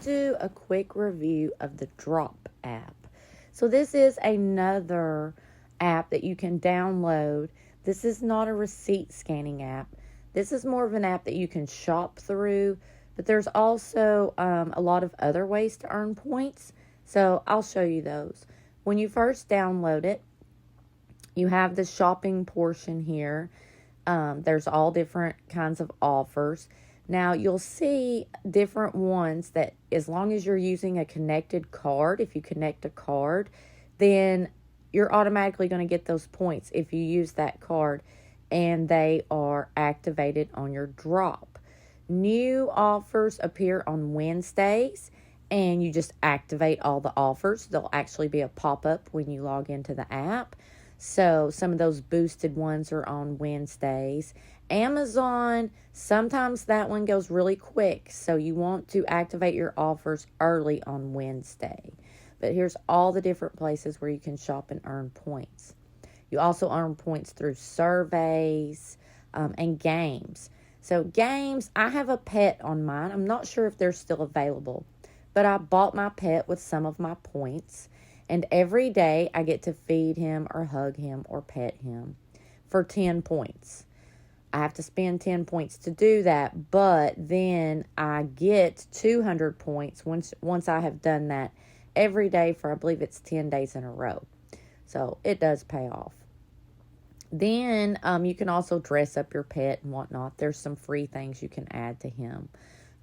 Do a quick review of the Drop app. So this is another app that you can download. This is not a receipt scanning app. This is more of an app that you can shop through, but there's also a lot of other ways to earn points. So I'll show you those. When you first download it, you have the shopping portion here. There's all different kinds of offers. Now, you'll see different ones that as long as you're using a connected card, if you connect a card, then you're automatically going to get those points if you use that card and they are activated on your drop. New offers appear on Wednesdays and you just activate all the offers. There'll actually be a pop-up when you log into the app. So some of those boosted ones are on Wednesdays. Amazon, sometimes that one goes really quick. So you want to activate your offers early on Wednesday. But here's all the different places where you can shop and earn points. You also earn points through surveys and games. So games, I have a pet on mine. I'm not sure if they're still available. But I bought my pet with some of my points. And every day I get to feed him or hug him or pet him for 10 points. I have to spend 10 points to do that, but then I get 200 points once I have done that every day for, I believe it's 10 days in a row. So it does pay off. Then you can also dress up your pet and whatnot. There's some free things you can add to him.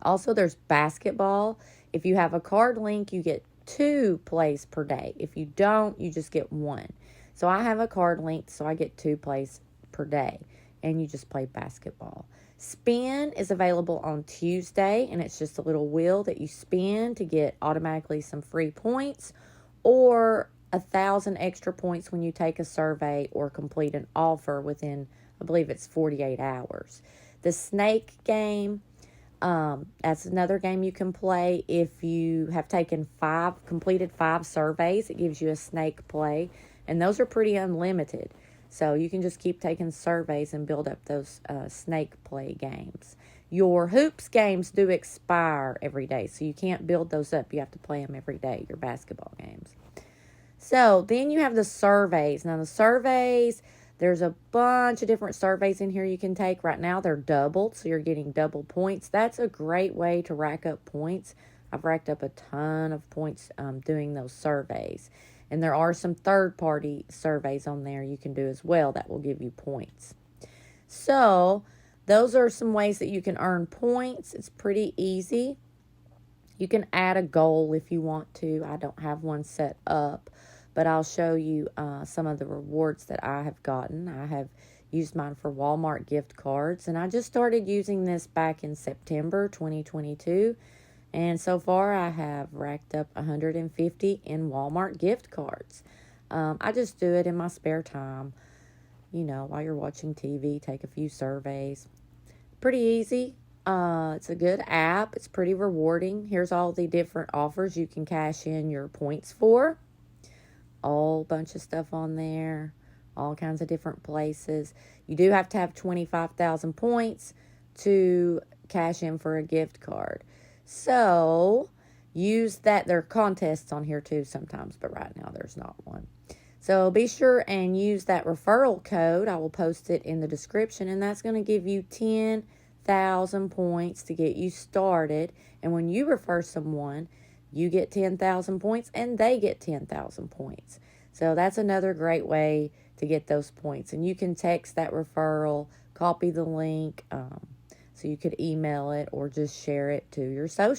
Also, there's basketball. If you have a card link, you get 2 plays per day. If you don't, you just get 1. So I have a card link, so I get 2 plays per day. And you just play basketball. Spin is available on Tuesday, and it's just a little wheel that you spin to get automatically some free points or 1,000 extra points when you take a survey or complete an offer within, I believe it's 48 hours. The snake game, that's another game you can play if you have completed 5 surveys. It gives you a snake play, and those are pretty unlimited. So you can just keep taking surveys and build up those snake play games. Your hoops games do expire every day, so you can't build those up. You have to play them every day, your basketball games. So then you have the surveys. Now the surveys, there's a bunch of different surveys in here you can take. Right now they're doubled, so you're getting double points. That's a great way to rack up points. I've racked up a ton of points doing those surveys. And there are some third-party surveys on there you can do as well that will give you points. So those are some ways that you can earn points. It's pretty easy. You can add a goal if you want to. I don't have one set up, but I'll show you some of the rewards that I have gotten. I have used mine for Walmart gift cards, and I just started using this back in September 2022. And so far, I have racked up 150 in Walmart gift cards. I just do it in my spare time, while you're watching TV, take a few surveys. Pretty easy. It's a good app. It's pretty rewarding. Here's all the different offers you can cash in your points for. All bunch of stuff on there. All kinds of different places. You do have to have 25,000 points to cash in for a gift card. So use that. There are contests on here too sometimes, but right now there's not one. So be sure and use that referral code. I will post it in the description, and that's going to give you 10,000 points to get you started. And when you refer someone, you get 10,000 points and they get 10,000 points. So that's another great way to get those points. And you can text that referral, copy the link, so you could email it or just share it to your social.